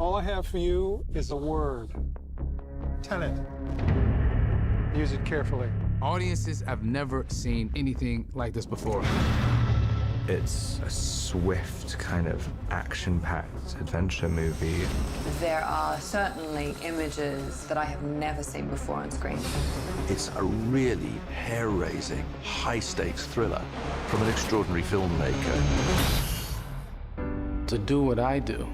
All I have for you is a word. Tenet. Use it carefully. Audiences have never seen anything like this before. It's a swift, kind of action-packed adventure movie. There are certainly images that I have never seen before on screen. It's a really hair-raising, high-stakes thriller from an extraordinary filmmaker. To do what I do,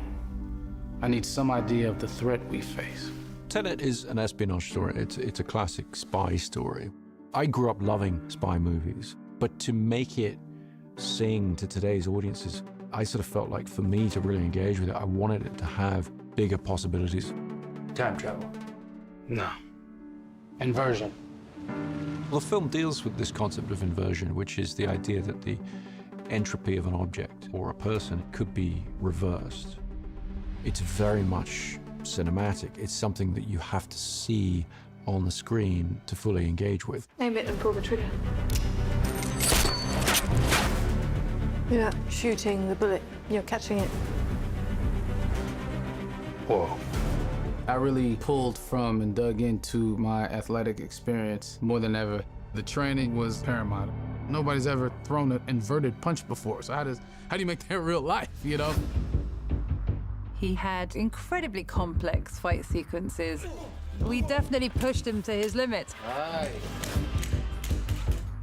I need some idea of the threat we face. Tenet is an espionage story. It's a classic spy story. I grew up loving spy movies, but to make it sing to today's audiences, I sort of felt like for me to really engage with it, I wanted it to have bigger possibilities. Time travel? No. Inversion? Well, the film deals with this concept of inversion, which is the idea that the entropy of an object or a person could be reversed. It's very much cinematic. It's something that you have to see on the screen to fully engage with. Aim it and pull the trigger. You're not shooting the bullet, you're catching it. Whoa. I really pulled from and dug into my athletic experience more than ever. The training was paramount. Nobody's ever thrown an inverted punch before, so how do you make that real life, you know? He had incredibly complex fight sequences. We definitely pushed him to his limits. Right.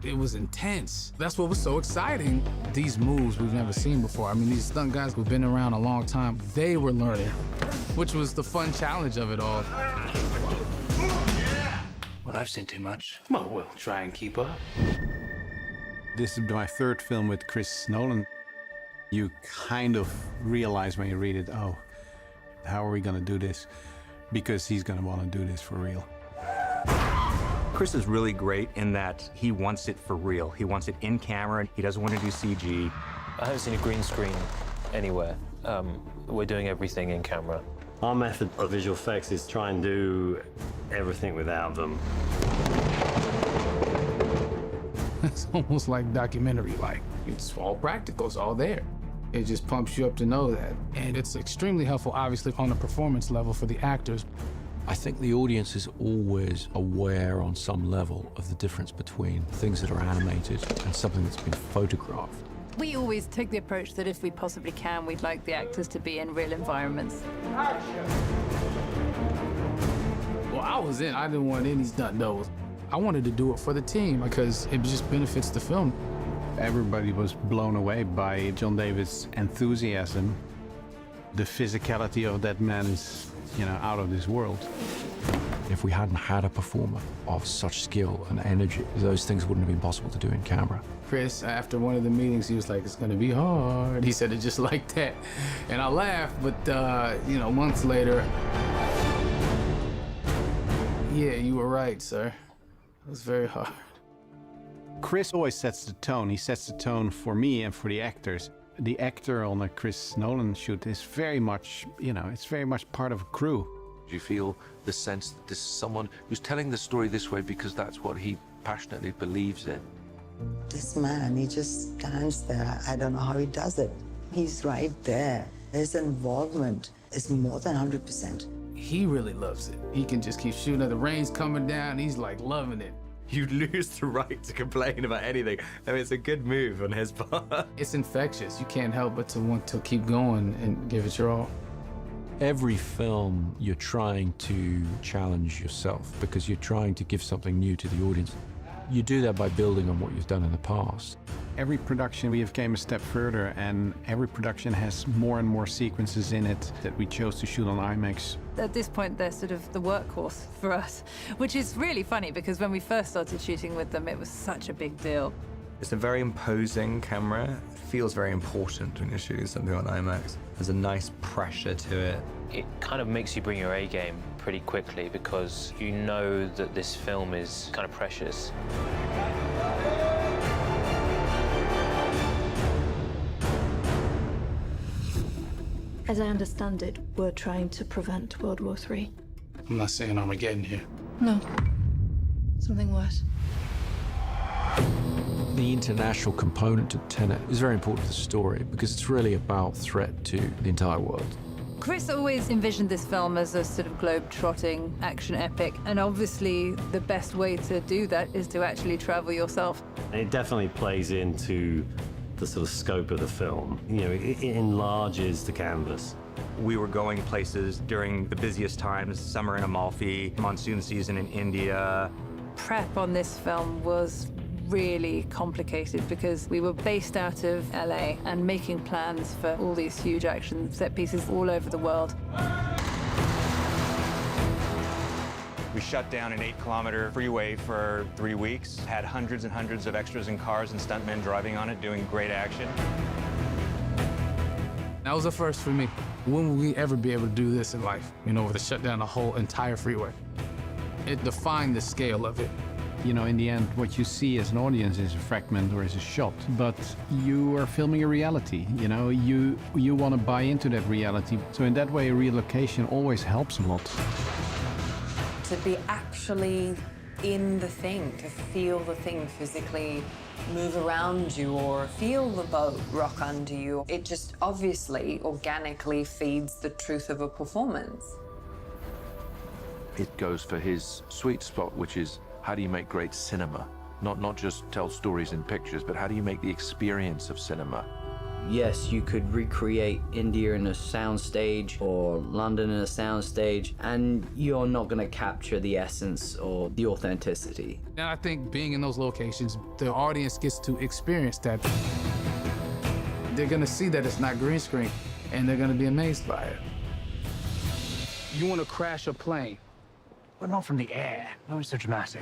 It was intense. That's what was so exciting. These moves we've never seen before. I mean, these stunt guys who've been around a long time, they were learning, which was the fun challenge of it all. Well, I've seen too much. Well, we'll try and keep up. This is my third film with Chris Nolan. You kind of realize when you read it, oh, how are we gonna do this? Because he's gonna wanna do this for real. Chris is really great in that he wants it for real. He wants it in camera. He doesn't want to do CG. I haven't seen a green screen anywhere. We're doing everything in camera. Our method of visual effects is try and do everything without them. It's almost like documentary-like. It's all practical, it's all there. It just pumps you up to know that. And it's extremely helpful, obviously, on a performance level for the actors. I think the audience is always aware on some level of the difference between things that are animated and something that's been photographed. We always take the approach that if we possibly can, we'd like the actors to be in real environments. Well, I was in. I didn't want any stunt doubles. I wanted to do it for the team because it just benefits the film. Everybody was blown away by John David's enthusiasm. The physicality of that man is, you know, out of this world. If we hadn't had a performer of such skill and energy, those things wouldn't have been possible to do in camera. Chris, after one of the meetings, he was like, it's gonna be hard. He said it just like that. And I laughed, but, you know, months later, yeah, you were right, sir. It was very hard. Chris always sets the tone. He sets the tone for me and for the actors. The actor on a Chris Nolan shoot is very much, you know, it's very much part of a crew. Do you feel the sense that this is someone who's telling the story this way because that's what he passionately believes in? This man, he just stands there. I don't know how he does it. He's right there. His involvement is more than 100%. He really loves it. He can just keep shooting. The rain's coming down. He's like loving it. You lose the right to complain about anything. I mean, it's a good move on his part. It's infectious. You can't help but to want to keep going and give it your all. Every film, you're trying to challenge yourself because you're trying to give something new to the audience. You do that by building on what you've done in the past. Every production we have came a step further, and every production has more and more sequences in it that we chose to shoot on IMAX. At this point, they're sort of the workhorse for us, which is really funny because when we first started shooting with them, it was such a big deal. It's a very imposing camera. It feels very important when you're shooting something on IMAX. There's a nice pressure to it. It kind of makes you bring your A game pretty quickly because you know that this film is kind of precious. As I understand it, we're trying to prevent World War III. I'm not saying Armageddon here. No. Something worse. The international component to Tenet is very important to the story because it's really about threat to the entire world. Chris always envisioned this film as a sort of globe-trotting action epic, and obviously the best way to do that is to actually travel yourself. It definitely plays into the sort of scope of the film. You know, it enlarges the canvas. We were going places during the busiest times, summer in Amalfi, monsoon season in India. Prep on this film was really complicated because we were based out of LA and making plans for all these huge action set pieces all over the world. We shut down an 8-kilometer freeway for 3 weeks, had hundreds and hundreds of extras and cars and stuntmen driving on it, doing great action. That was a first for me. When will we ever be able to do this in life? You know, to shut down a whole entire freeway. It defined the scale of it. You know, in the end, what you see as an audience is a fragment or is a shot, but you are filming a reality. You know, you want to buy into that reality. So in that way, relocation always helps a lot. To be actually in the thing, to feel the thing physically move around you or feel the boat rock under you, it just obviously organically feeds the truth of a performance. It goes for his sweet spot, which is how do you make great cinema? Not just tell stories in pictures, but how do you make the experience of cinema? Yes, you could recreate India in a soundstage or London in a soundstage, and you're not going to capture the essence or the authenticity. And I think being in those locations, the audience gets to experience that. They're going to see that it's not green screen, and they're going to be amazed by it. You want to crash a plane, but not from the air. That was so dramatic.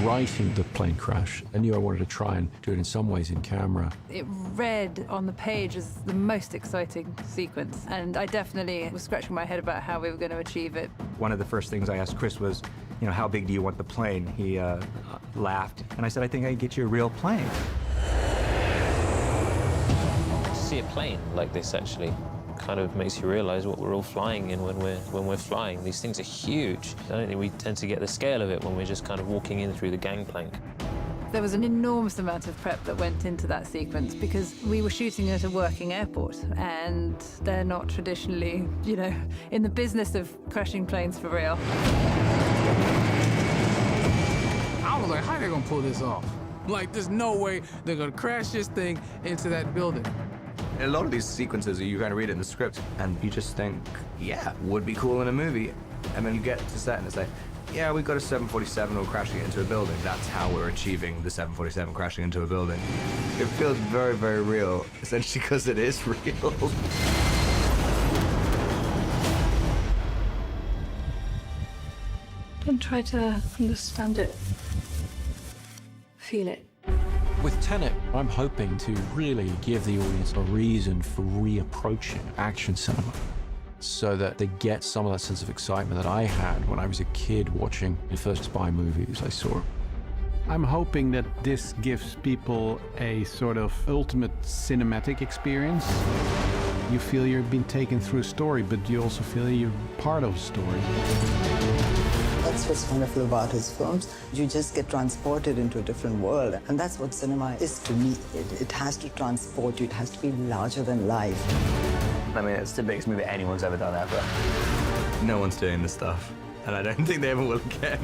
Writing the plane crash, I knew I wanted to try and do it in some ways in camera. It read on the page as the most exciting sequence, and I definitely was scratching my head about how we were going to achieve it. One of the first things I asked Chris was, you know, how big do you want the plane? He laughed, and I said, I think I can get you a real plane. To see a plane like this actually kind of makes you realize what we're all flying in when we're flying. These things are huge. I don't think we tend to get the scale of it when we're just kind of walking in through the gangplank. There was an enormous amount of prep that went into that sequence because we were shooting at a working airport, and they're not traditionally, you know, in the business of crashing planes for real. I was like, how are they gonna pull this off? Like, there's no way they're gonna crash this thing into that building. A lot of these sequences, you kind of read it in the script, and you just think, yeah, would be cool in a movie. And then you get to set, and it's like, yeah, we've got a 747, we're crashing it into a building. That's how we're achieving the 747 crashing into a building. It feels very, very real, essentially because it is real. Don't try to understand it. Feel it. With Tenet, I'm hoping to really give the audience a reason for reapproaching action cinema so that they get some of that sense of excitement that I had when I was a kid watching the first spy movies I saw. I'm hoping that this gives people a sort of ultimate cinematic experience. You feel you've been taken through a story, but you also feel you're part of a story. That's what's wonderful about his films. You just get transported into a different world. And that's what cinema is to me. It has to transport you. It has to be larger than life. I mean, it's the biggest movie anyone's ever done ever. No one's doing this stuff, and I don't think they ever will again.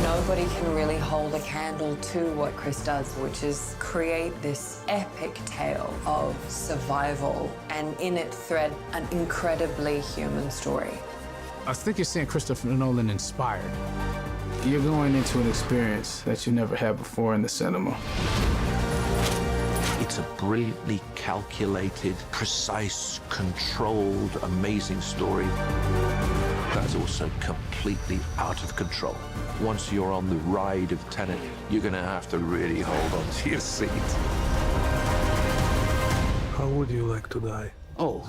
Nobody can really hold a candle to what Chris does, which is create this epic tale of survival and in it thread an incredibly human story. I think you're seeing Christopher Nolan inspired. You're going into an experience that you never had before in the cinema. It's a brilliantly calculated, precise, controlled, amazing story that's also completely out of control. Once you're on the ride of Tenet, you're going to have to really hold on to your seat. How would you like to die? Oh.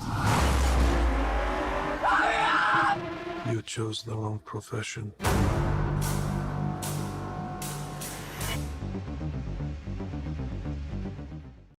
You chose the wrong profession.